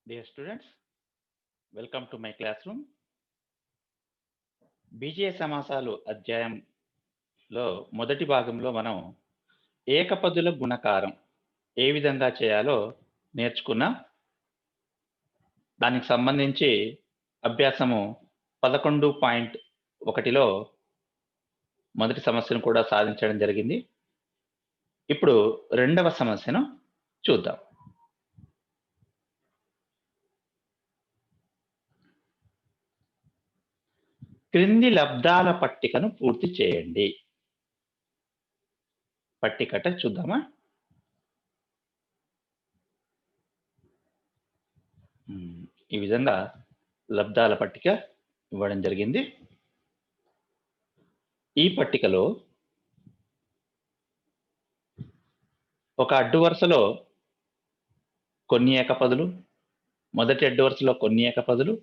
Dear students, welcome to my classroom. బీజీయ సమాసాలు అధ్యాయంలో మొదటి భాగంలో మనం ఏకపదుల గుణకారం ఏ విధంగా చేయాలో నేర్చుకున్నాం. దానికి సంబంధించి అభ్యాసము 11.1లో మొదటి సమస్యను కూడా సాధించడం జరిగింది. ఇప్పుడు రెండవ సమస్యను చూద్దాం. క్రింది లబ్ధాల పట్టికను పూర్తి చేయండి. పట్టికట చూద్దామా? ఈ విధంగా లబ్ధాల పట్టిక ఇవ్వడం జరిగింది. ఈ పట్టికలో ఒక అడ్డు వరుసలో కొన్ని ఏకపదులు, మొదటి అడ్డు వరుసలో కొన్ని ఏకపదులు,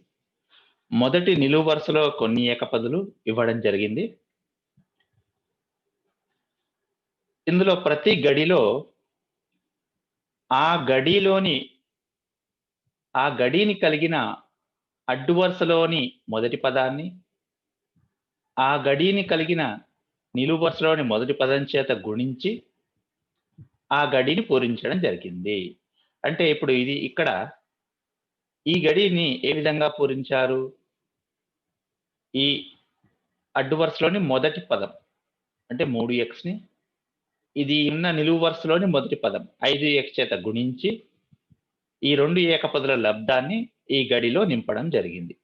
మొదటి నిలువు వరుసలో కొన్ని ఏకపదులు ఇవ్వడం జరిగింది. ఇందులో ప్రతి గడిలో ఆ గడిని కలిగిన అడ్డు వరుసలోని మొదటి పదాన్ని ఆ గడిని కలిగిన నిలువు వరుసలోని మొదటి పదం చేత గుణించి ఆ గడిని పూరించడం జరిగింది. అంటే ఇప్పుడు ఇది ఇక్కడ ఈ గడిని ఏ విధంగా పూరించారు? ఈ అడ్డు వరుసలోని మొదటి పదం అంటే 3xని ఇది ఉన్న నిలువు వరుసలోని మొదటి పదం 5x చేత గుణించి ఈ రెండు ఏకపదుల లబ్ధాన్ని ఈ గడిలో నింపడం జరిగింది.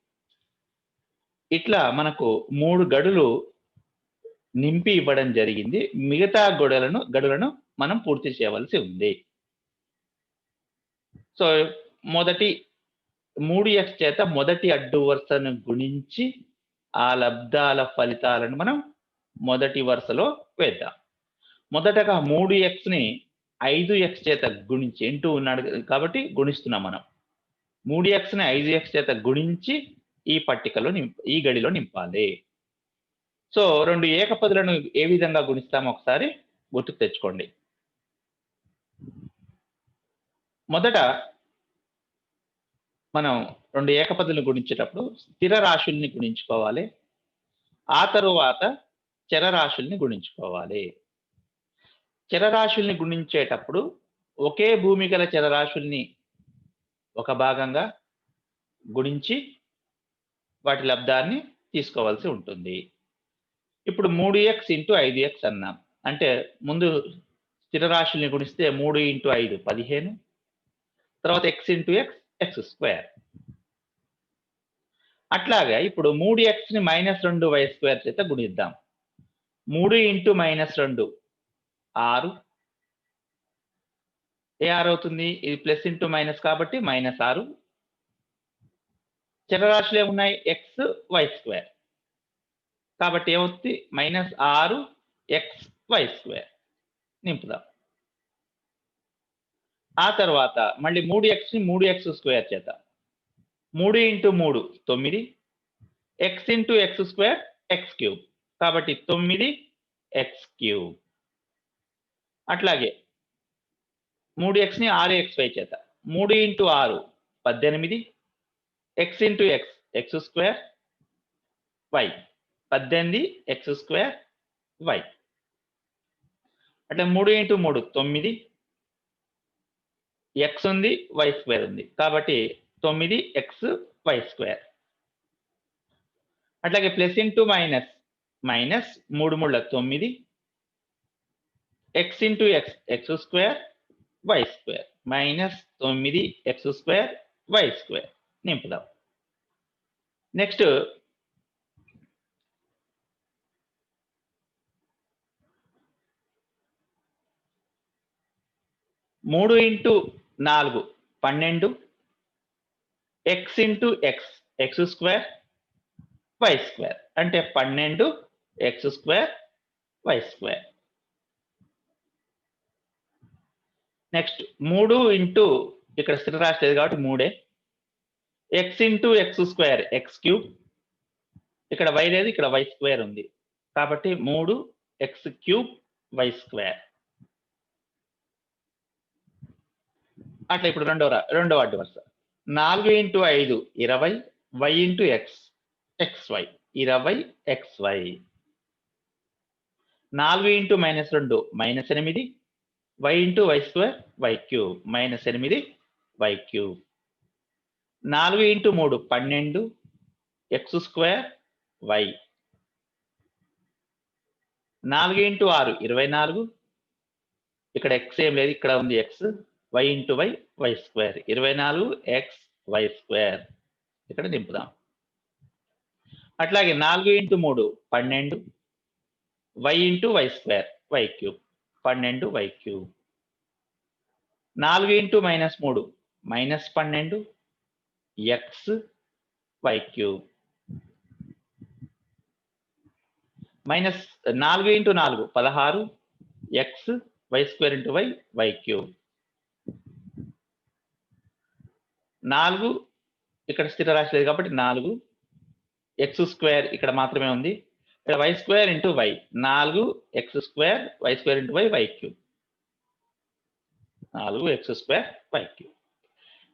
ఇట్లా మనకు 3 గడులు నింపి ఇవ్వడం జరిగింది. మిగతా గడులను మనం పూర్తి చేయవలసి ఉంది. సో మొదటి 3x చేత మొదటి అడ్డు వరుసను గుణించి ఆ లబ్ధాల ఫలితాలను మనం మొదటి వరుసలో వేద్దాం. మొదటగా 3xని 5x చేత గుణించి ఇంటూ ఉన్నాడు కాబట్టి గుణిస్తున్నాం మనం. 3xని 5x చేత గుణించి ఈ పట్టికలో ఈ గడిలో నింపాలి. సో రెండు ఏకపదులను ఏ విధంగా గుణిస్తామో ఒకసారి గుర్తుకు తెచ్చుకోండి. మొదట మనం రెండు ఏకపదులను గుణించేటప్పుడు స్థిర రాశుల్ని గుణించుకోవాలి. ఆ తరువాత చరరాశుల్ని గుణించుకోవాలి. చరరాశుల్ని గుణించేటప్పుడు ఒకే భూమి గల చరరాశుల్ని ఒక భాగంగా గుణించి వాటి లబ్ధాన్ని తీసుకోవాల్సి ఉంటుంది. ఇప్పుడు 3x ఇంటూ 5x అన్నాం. అంటే ముందు స్థిర రాశుల్ని గుణిస్తే 3 ఇంటూ 5 15, తర్వాత x ఇంటూ x2. అట్లాగా ఇప్పుడు 3xని -2y² చేత గుణిద్దాం. 3 ఇంటూ -2 6. ఏ 6 అవుతుంది? ఇది ప్లస్ ఇంటూ మైనస్ కాబట్టి -6. చరరాశులు ఏమున్నాయి? x, y² కాబట్టి ఏమవుతుంది? -6xy² నింపుదాం. ఆ తర్వాత మళ్ళీ 3xని 3x² చేత 3 into 3 9, x into x² x³ కాబట్టి 9x³. అట్లాగే 3xని 6xy చేత 3 into 6 18, x into x x² y 18x² y. అంటే 3 ఇంటూ 3 9, x ఉంది y² ఉంది కాబట్టి 9xy². అట్లాగే plus into minus 3 3 9, x into x x² y² -9x² y² నింపుదాం. Next 3 into 4 12, x into x x² y² అంటే 12x² y². Next 3 into ఇక్కడ స్థిర రాశి లేదు కాబట్టి 3, x ఇంటూ x² x³ ఇక్కడ y లేదు, ఇక్కడ y² ఉంది కాబట్టి 3x³ y². అట్లా ఇప్పుడు రెండవ అడ్డు వరుస 4 into 5 20 y into X xy 20 xy. 4 into -2 -8 y into y square y cube -8 y cube. 4 into 3 12 x square y. 4 into 6 24. ఇక్కడ x ఏం లేదు, ఇక్కడ ఉంది x. y into y y square 24 x y square ఇక్కడ నింపుదాం. అట్లాగే 4 into 3 12 y into y square y cube 12 y cube. 4 into -3 -12 x y cube. -4 into 4 16 x y square into y y cube. 4 ఇక్కడ స్థిర రాశి లేదు కాబట్టి 4 x స్క్వేర్ ఇక్కడ మాత్రమే ఉంది, ఇక్కడ y square into y 4 x square y square into y y cube 4 x square y cube.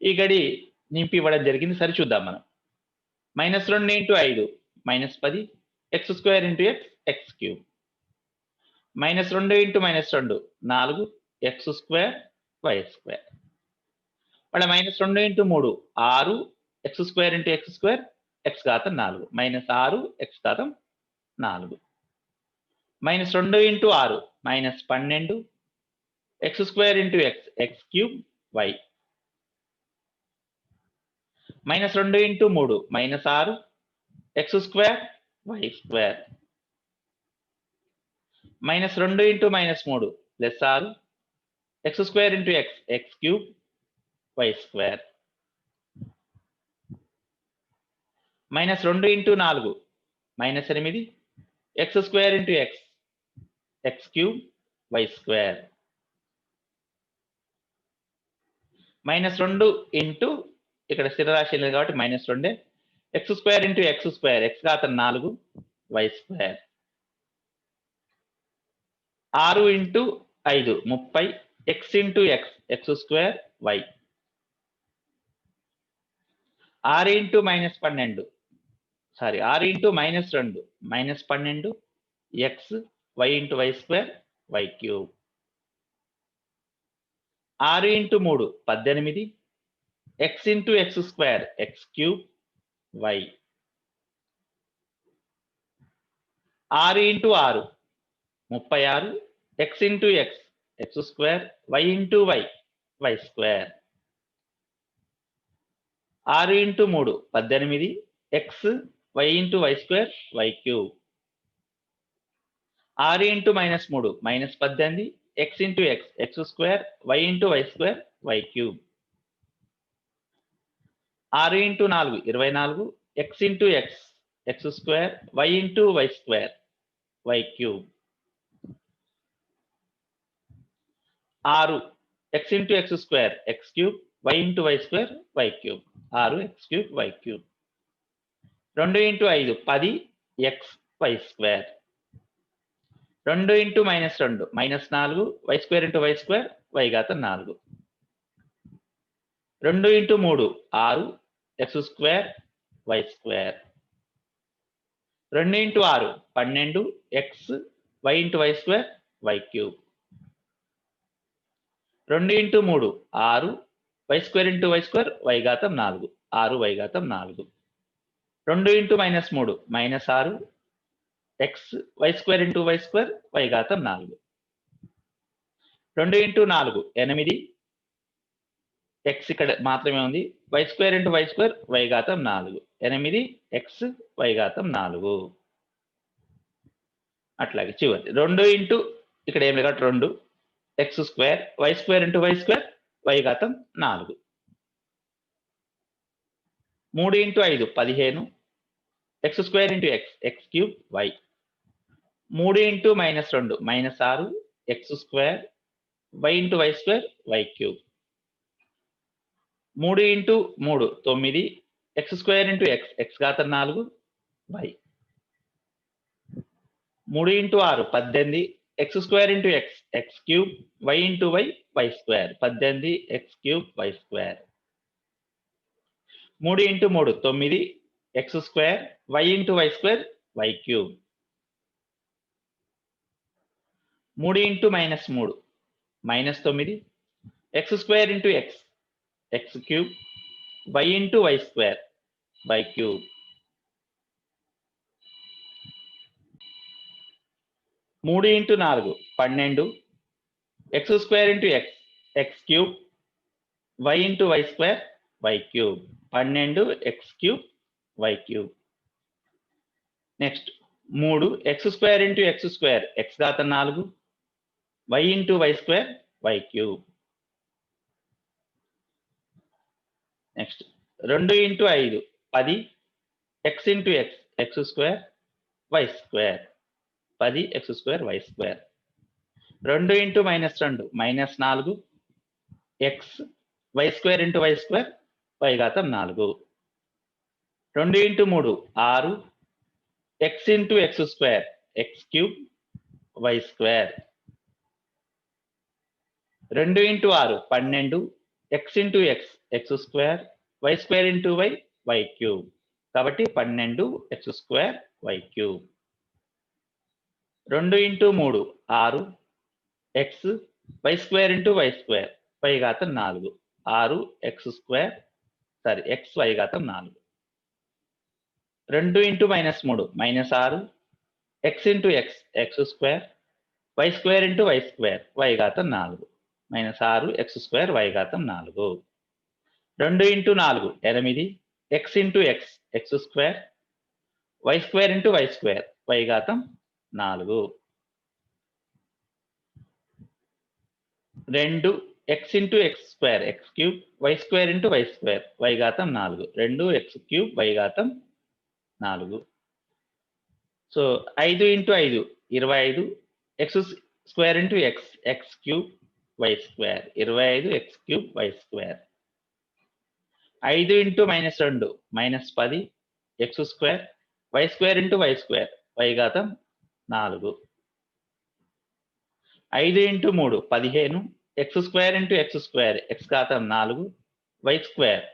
ఈ గడి నింపి ఇవ్వడం జరిగింది, సరి చూద్దాం మనం. -2 into 5 -10 x square into x x cube. -2 into -2 4 x square y square. మళ్ళీ -2 into 3 6 x square into x square x ఘాతం 4 -6 x ఘాతం 4. -2 into 6 -12 x square into x x cube y. -2 into 3 -6 x square y square. -2 into -3 +6 x square into x x cube y square. -2 into 4 -8 x square into x x cube y square. -2 into ఇక్కడ స్థిర రాశి లేదు కాబట్టి -2 x square into x square x ఘాతం 4 y square. 6 into 5 30 x into x x square y. 6 into -12 6 into -2 -12 x y into y square y cube. 6 into 3 18 x into x square x cube y. 6 into 6 36 x into x x square y into y y square. 6 into 3 18 x y into y square y cube. 6 into -3 -18 x into x x square y into y square y cube. 6 into 4 24 x into x x square y into y square y cube. 6 x into x square x cube y into y square y cube 6 x cube y cube. 2 into 5 10 x y square. 2 into -2 -4 y square into y square y ఘాతం 4. 2 into 3 6 x square y square. 2 into 6 12 x y into y square y cube. 2 into 3 6 y square into y square y ఘాతం 4 6 y ఘాతం 4. 2 into -3 -6 x y square into y square y ఘాతం 4. 2 into 4 8 x ఇక్కడ మాత్రమే ఉంది y square into y square y ఘాతం 4 8 x y ఘాతం 4. అట్లాగే చివరి 2 into ఇక్కడ ఏం లేదు 2 x square y square into y square y ఘాతం 4. 3 into 5 15 x square into x x cube y. 3 into -2 -6 x square y into y square y cube. 3 into 3 9 x square into x x ఘాతం 4 y. 3 into 6 18 x square into x x cube y into y y square 18 x cube y square. 3 × 3 9 x square y × y square y cube. 3 × -3 -9 x square × x x cube y × y square y cube. 3 × 4 12 x square × x x cube y × y square y cube. 12 x cube y cube. Next 3 x square × x square x ఘాతం 4 y × y square y cube. Next 2 × 5 10 x × x x square y square 10 x square y square. 2 × -2 -4 x y square × y square y ఘాతం 4. 2 × 3 6 x × x square x cube y square. 2 × 6 12 x × x x square y square × y y cube. కాబట్టి 12 x square y cube. 2 × 3 6 x y square × y square y ఘాతం 4 6 x square x y ఘాతం 4. 2 × -3 -6 x × x x square y square × y square y ఘాతం 4 -6 x square y ఘాతం 4. 2 × 4 8 x × x x square y square × y square y ఘాతం 4. 2 x × x square x cube y square × y square y ఘాతం 4 2 x cube y ఘాతం 4. So 5 × 5 25 x square × x x cube y square 25 x cube y square. 5 × -2 -10 x square y square × y square y ఘాతం 4. 5 × 3 15 x square × x square x ఘాతం 4 y square.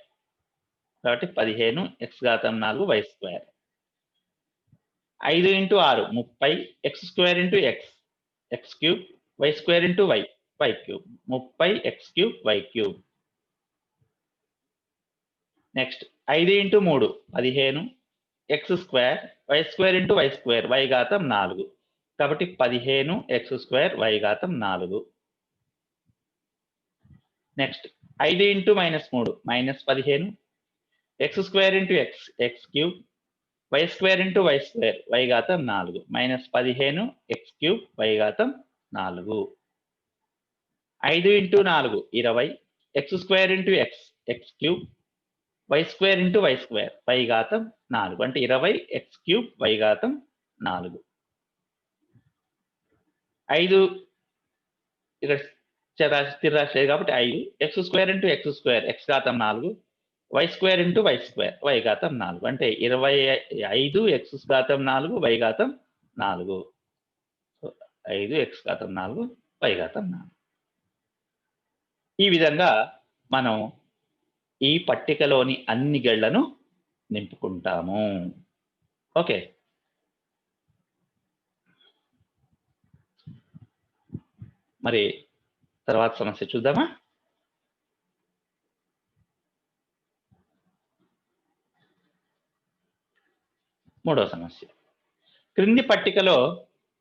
కాబట్టి 15 x ఘాతం 4 y square. 5 × 6 30 x square × x x cube y square × y y cube 30 x cube y cube. Next 5 × 3 15 x square y square × y square y ఘాతం 4. కాబట్టి 15 x square y ఘాతం 4. Next 5 × -3 -15 x square × x x cube y square × y square y ఘాతం 4 -15 x cube y ఘాతం 4. 5 × 4 20 x square × x x cube y square × y square y ఘాతం 4 అంటే 20 x cube y ఘాతం 4. 5 ఇక్కడ స్థిర రాశి కాబట్టి 5 x square × x square x ఘాతం 4 y square × y square y ఘాతం 4 అంటే 25 x ఘాతం 4 y ఘాతం 4. 5 x ఘాతం 4 y ఘాతం 4. ఈ విధంగా మనం ఈ పట్టికలోని అన్ని గెళ్లను నింపుకుంటాము. ఓకే, మరి తర్వాత సమస్య చూద్దామా? మూడవ సమస్య. క్రింది పట్టికలో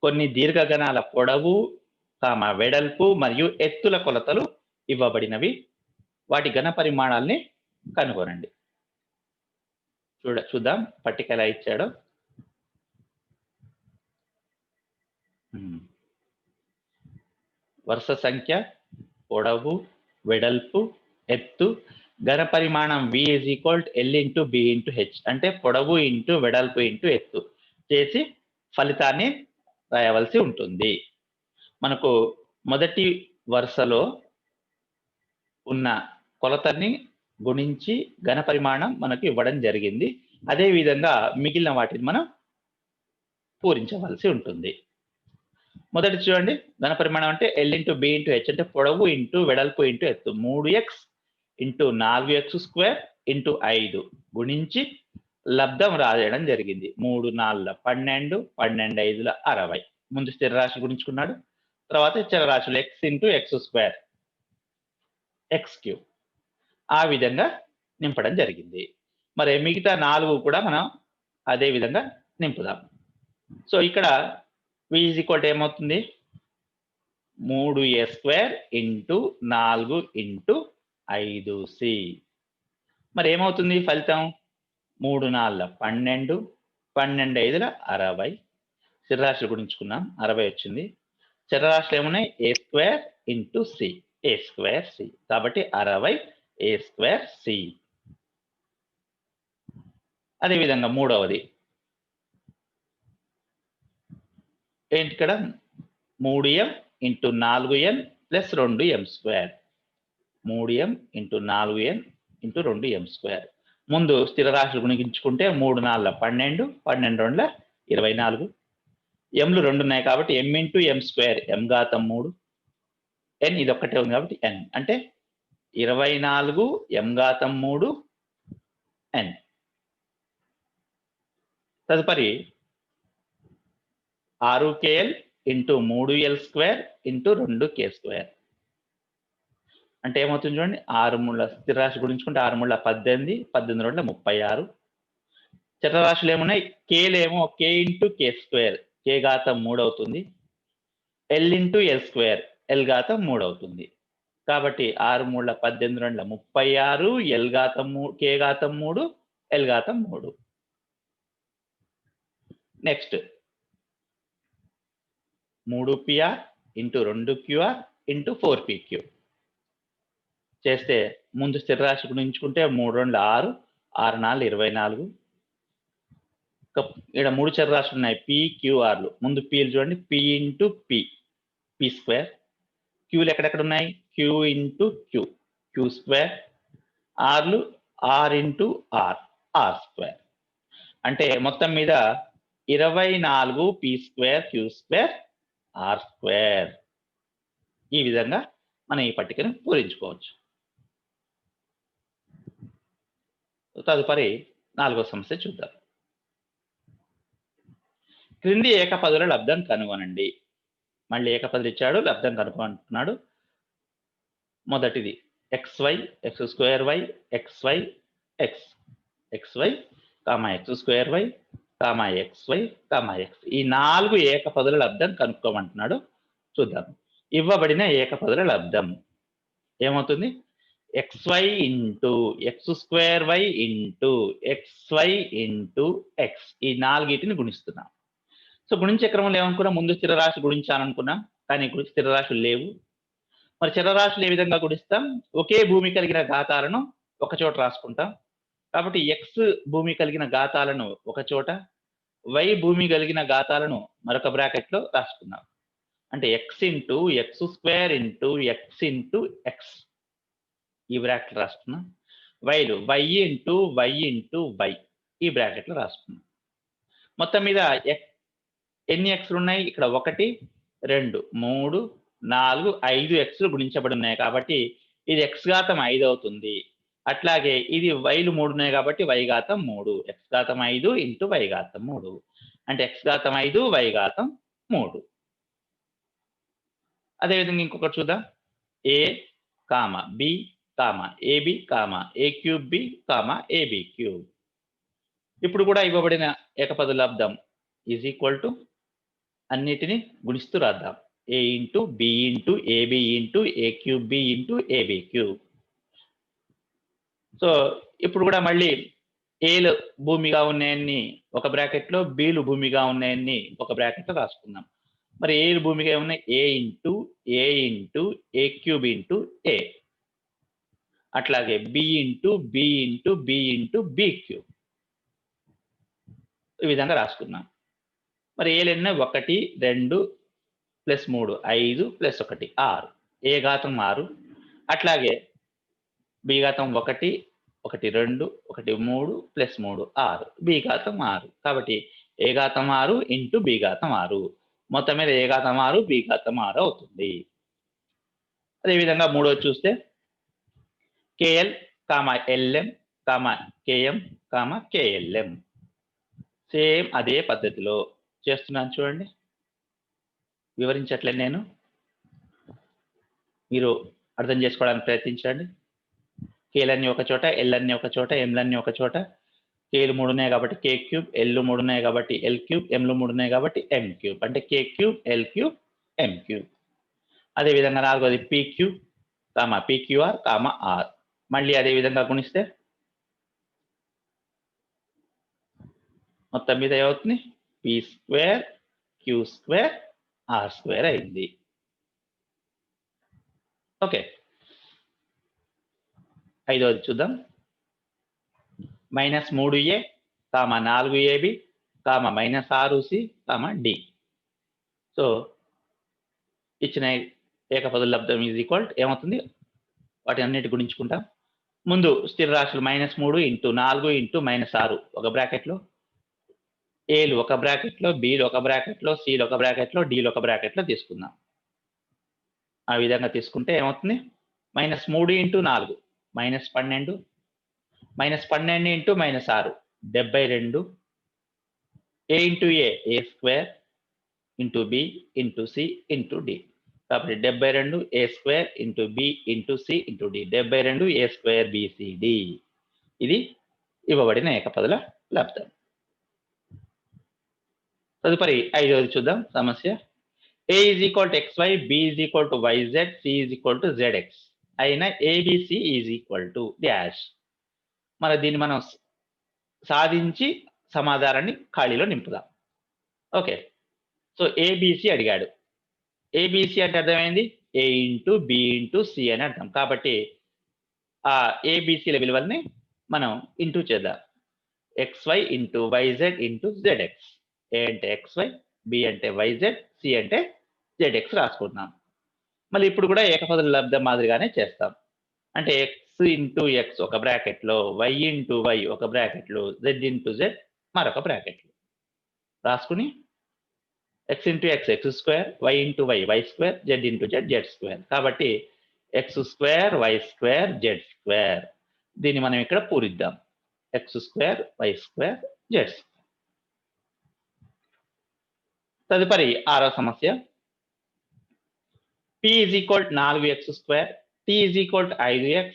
కొన్ని దీర్ఘగణాల పొడవు, వెడల్పు మరియు ఎత్తుల కొలతలు ఇవ్వబడినవి. వాటి ఘన పరిమాణాలని కనుగొనండి. చూద్దాం పట్టిక ఎలా ఇచ్చాడో. వరుస సంఖ్య, పొడవు, వెడల్పు, ఎత్తు, ఘన పరిమాణం v = L × b × h అంటే పొడవు ఇంటూ వెడల్పు ఇంటూ ఎత్తు చేసి ఫలితాన్ని రాయవలసి ఉంటుంది. మనకు మొదటి వరుసలో ఉన్న కొలతని గుణించి ఘన పరిమాణం మనకు ఇవ్వడం జరిగింది. అదే విధంగా మిగిలిన వాటిని మనం పూరించవలసి ఉంటుంది. మొదటి చూడండి, ఘన పరిమాణం అంటే L × b × h అంటే పొడవు ఇంటూ వెడల్పు ఇంటూ ఎత్తు 3x ఇంటూ 4x² ఇంటూ 5 గుణించి లబ్ధం రాయడం జరిగింది. 3 4 12, 12 5 60. ముందు స్థిర రాశి గుణించుకున్నాడు. తర్వాత చరరాశులు x ఇంటూ x² x³ ఆ విధంగా నింపడం జరిగింది. మరి మిగతా 4 కూడా మనం అదే విధంగా నింపుదాం. సో ఇక్కడ v ఏమవుతుంది? 3a² into 4 into 5c. మరి ఏమవుతుంది ఫలితం? 3 4 12, 12 5 60. స్థిరరాశులు గుణించుకున్నాం, 60 వచ్చింది. చరరాశులు ఏమున్నాయి? a² into c, a²c. కాబట్టి 60 a²c. అదేవిధంగా మూడవది ఏంటి? ఇక్కడ 3m into 4n plus 2m². 3m into 4n into 2m². ముందు స్థిర రాశులు గుణించుకుంటే 3 4 12, 12 2 24. ఎంలు 2 ఉన్నాయి కాబట్టి m into m², m ఘాతం 3. n ఇది ఒక్కటే ఉంది కాబట్టి n అంటే 24 m ఘాతం 3 n. తదుపరి 6kl into 3l² into 2k². అంటే ఏమవుతుంది చూడండి, 6 3 స్థిర రాశి గుణించుకుంటే 6 3 18, 18 2 36. చరరాశులు ఏమున్నాయి? కేలేమో k ఇంటూ k², k ఘాతం 3 అవుతుంది. l ఇంటూ l², l ఘాతం 3 అవుతుంది. కాబట్టి 6 3 18 2 36, l ఘాతం 3, k ఘాతం 3, l ఘాతం 3. Next 3pr into 2qr into 4pq చేస్తే ముందు స్థిర రాశి గుణించుకుంటే 3 2 6, 6 4 24. ఇక్కడ 3 చరరాశులు ఉన్నాయి pqrలు. ముందు pలు చూడండి, p ఇంటూ p². qలు ఎక్కడెక్కడ ఉన్నాయి? q into q². rలు r into r². అంటే మొత్తం మీద 24 p² q² r². ఈ విధంగా మనం ఈ పట్టికను పూరించుకోవచ్చు. తదుపరి 4వ సమస్య చూద్దాం. క్రింది ఏకపదుల లబ్ధం కనుగొనండి. మళ్ళీ ఏకపదులు ఇచ్చాడు, లబ్ధం కనుగొంటున్నాడు. మొదటిది xy, x²y, xy, x, xy, x²y, xy, x. ఈ 4 ఏకపదుల లబ్ధం కనుక్కోమంటున్నాడు. చూద్దాం. ఇవ్వబడిన ఏకపదుల లబ్ధం ఏమవుతుంది? xy into x²y into xy into x. ఈ 4 గుణిస్తున్నాం. సో గుణించే క్రమంలో ఏమనుకున్నాం? ముందు స్థిర రాశి గుణించాలనుకున్నాం, కానీ స్థిర రాశులు లేవు. మరి చరరాశులు ఏ విధంగా గుణిస్తాం? ఒకే భూమి కలిగిన ఘాతాలను ఒక చోట రాసుకుంటాం. కాబట్టి x భూమి కలిగిన ఘాతాలను ఒక చోట, y భూమి కలిగిన ఘాతాలను మరొక బ్రాకెట్ లో రాసుకున్నాం. అంటే x into x² into x into x ఈ బ్రాకెట్ రాసుకున్నాం. వైలు y into y into y ఈ బ్రాకెట్ లో రాసుకున్నాం. మొత్తం మీద ఎన్ని xలు ఉన్నాయి? ఇక్కడ 1 2 3 4 5 xలు గుణించబడి ఉన్నాయి కాబట్టి ఇది x ఘాతం 5 అవుతుంది. అట్లాగే ఇది వైలు 3 ఉన్నాయి కాబట్టి y ఘాతం 3, x ఘాతం 5 ఇంటూ y ఘాతం 3 అంటే x ఘాతం 5 y ఘాతం 3. అదేవిధంగా ఇంకొకటి చూద్దాం. a, b, ab, a³ b, ab³. ఇప్పుడు కూడా ఇవ్వబడిన ఏకపద లబ్ధం ఈజ్ ఈక్వల్ టు అన్నిటిని గుణిస్తూ రాద్దాం. a into b into ab into a³ into ab³. So ఇప్పుడు కూడా మళ్ళీ ఏలు భూమిగా ఉన్నాయన్ని ఒక బ్రాకెట్లో, బీలు భూమిగా ఉన్నాయన్ని ఒక బ్రాకెట్లో రాసుకుందాం. మరి ఏలు భూమిగా ఉన్నాయి a into a³ into a, అట్లాగే b into b into b into b³ ఈ విధంగా రాసుకున్నాం. మరి ఏలు ఎన్న 1 2 ప్లస్ 3 5 ప్లస్ 1 6, ఏ ఘాతం 6. అట్లాగే b ఘాతం 1 1 2 1 3 ప్లస్ 3 6, b ఘాతం 6. కాబట్టి ఏ ఘాతం 6 ఇంటూ b ఘాతం 6, మొత్తం మీద ఏ ఘాతం 6 b ఘాతం 6 అవుతుంది. అదేవిధంగా మూడోది చూస్తే KL comma LM comma KM comma KLM. Same అదే పద్ధతిలో చేస్తున్నాను చూడండి, వివరించట్లేదు నేను, మీరు అర్థం చేసుకోవడానికి ప్రయత్నించండి. కేలన్నీ ఒక చోట, ఎల్లన్నీ ఒక చోట, ఎంలన్నీ ఒక చోట. కేలు 3 ఉన్నాయి కాబట్టి కే క్యూబ్, ఎల్లు 3 ఉన్నాయి కాబట్టి ఎల్ క్యూబ్, ఎంలు 3 ఉన్నాయి కాబట్టి ఎం క్యూబ్. అంటే K cube, L cube, M cube. అదే విధంగా 4వది P cube comma PQR comma R. మళ్ళీ అదే విధంగా గుణిస్తే మొత్తం మీద ఏమవుతుంది? P square Q square R square అయింది. ఓకే, 5వది చూద్దాం. -3a comma 4ab comma -6c comma d. So ఇచ్చిన ఏకపదుల లబ్ధం ఈజ్ ఈక్వల్ ఏమవుతుంది? వాటి అన్నిటి గుణించుకుంటాం. ముందు స్థిర రాశులు -3 ఇంటూ 4 ఇంటూ -6 ఒక బ్రాకెట్లో, ఏలు ఒక బ్రాకెట్లో, బీలు ఒక బ్రాకెట్లో, సీలు ఒక బ్రాకెట్లో, డీలు ఒక బ్రాకెట్లో తీసుకుందాం. ఆ విధంగా తీసుకుంటే ఏమవుతుంది? -3 into 4 -12, -12 into -6 72, A into A square into B into C into D. కాబట్టి 72 A square into B into C into D, 72 A square BCD. ఇది ఇవ్వబడిన ఏకపదుల లబ్ధం. తదుపరి 5వది చూద్దాం సమస్య. A is equal to XY, B is equal to YZ, C is equal to ZX అయిన ABC is equal to dash. మరి దీన్ని మనం సాధించి సమాధానాన్ని ఖాళీలో నింపుదాం. ఓకే, సో ఏబిసి అడిగాడు. ఏబిసి అంటే అర్థమైంది ఏ ఇంటూ బి ఇంటూ సి అని అర్థం. కాబట్టి ఆ ఏబిసిల విలువల్ని మనం ఇంటూ చేద్దాం. XY into YZ into ZX. ఏ అంటే XY, బి అంటే YZ, సి అంటే ZX రాసుకుంటున్నాం. మళ్ళీ ఇప్పుడు కూడా ఏకపదుల లబ్ధం మాదిరిగానే చేస్తాం. అంటే X ఇంటూ X ఒక బ్రాకెట్లో, Y ఇంటూ Y ఒక బ్రాకెట్లో, Z ఇంటూ Z మరొక బ్రాకెట్లో రాసుకుని X into X X square, Y into Y Y square, Z into Z Z square. కాబట్టి X square Y square Z square. దీన్ని మనం ఇక్కడ పూరిద్దాం. X square Y square Z square. తదుపరి 6వ సమస్య. P is equal 4x², T is equal 5x,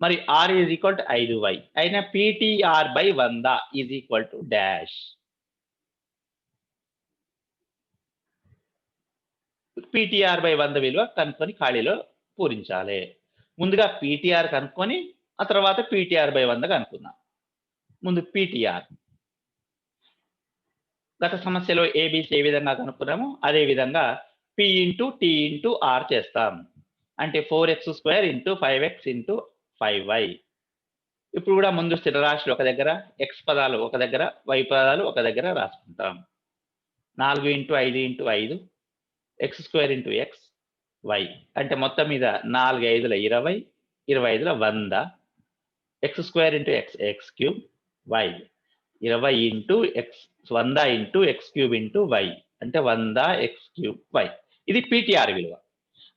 మరి R is equal 5y అయిన PTR by 100 is equal to dash. PTR by 100 విలువ కనుక్కొని ఖాళీలో పూరించాలి. ముందుగా PTR కనుక్కొని ఆ తర్వాత PTR బై 100 కనుక్కుందాం. ముందు PTR. గత సమస్యలో ABC ఏ విధంగా కనుక్కున్నామో అదే విధంగా P into T into R చేస్తాం. అంటే 4x² into 5x into 5y. ఇప్పుడు కూడా ముందు స్థిర రాశులు ఒక దగ్గర, x పదాలు ఒక దగ్గర, y పదాలు ఒక దగ్గర రాసుకుంటాం. 4 into 5 into 5, x² into x, y. అంటే మొత్తం మీద 4 5ల 20, 25ల 100, x² into x x³ y, 20 into x 100 into x³ into y అంటే 100 x³ y. ఇది PTR విలువ.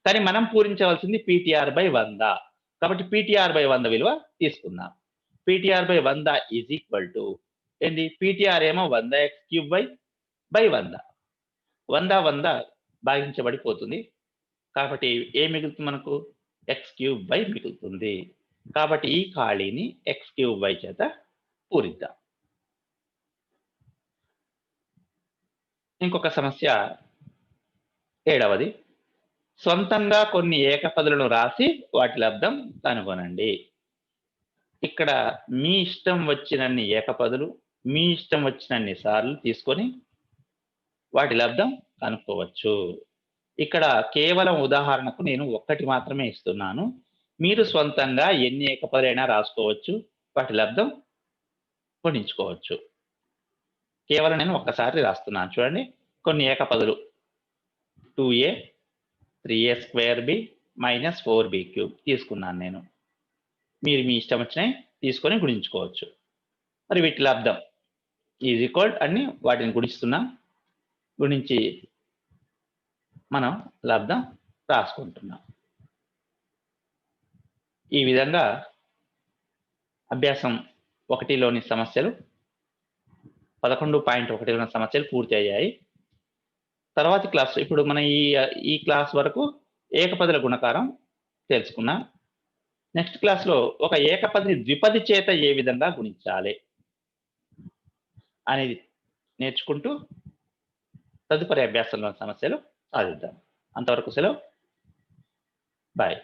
కానీ మనం పూరించవలసింది PTR బై 100. కాబట్టి PTR బై 100 విలువ తీసుకుందాం. PTR by 100 is equal to ఏంది? PTR ఏమో 100 x³ y బై 100. 100 100 భాగించబడిపోతుంది. కాబట్టి ఏ మిగులుతుంది మనకు? x³ y మిగులుతుంది. కాబట్టి ఈ ఖాళీని x³ y చేత పూరిద్దాం. ఇంకొక సమస్య 7వది. సొంతంగా కొన్ని ఏకపదులను రాసి వాటి లబ్ధం కనుగొనండి. ఇక్కడ మీ ఇష్టం వచ్చినన్ని ఏకపదులు, మీ ఇష్టం వచ్చినన్ని సార్లు తీసుకొని వాటి లబ్ధం కనుక్కోవచ్చు. ఇక్కడ కేవలం ఉదాహరణకు నేను ఒక్కటి మాత్రమే ఇస్తున్నాను. మీరు సొంతంగా ఎన్ని ఏకపదులైనా రాసుకోవచ్చు, వాటి లబ్ధం గుణించుకోవచ్చు. కేవలం నేను ఒక్కసారి రాస్తున్నాను చూడండి. కొన్ని ఏకపదులు 2a 3a² b minus 4b³ తీసుకున్నాను నేను. మీరు మీ ఇష్టం వచ్చినాయి తీసుకొని గుణించుకోవచ్చు. మరి వీటి లబ్ధం ఈజ్ ఈక్వల్ అన్ని వాటిని గుణిస్తున్నాం. గుణించి మనం లబ్ధం రాసుకుంటున్నాం. ఈ విధంగా అభ్యాసం 1లోని సమస్యలు 11.1 సమస్యలు పూర్తి అయ్యాయి. తర్వాతి క్లాస్ ఇప్పుడు మన ఈ క్లాస్ వరకు ఏకపదుల గుణకారం తెలుసుకున్నాం. నెక్స్ట్ క్లాస్‌లో ఒక ఏకపదిని ద్విపది చేత ఏ విధంగా గుణించాలి అనేది నేర్చుకుంటూ తదుపరి అభ్యాసంలో సమస్యలు సాధిద్దాం. అంతవరకు సెలవు. బాయ్.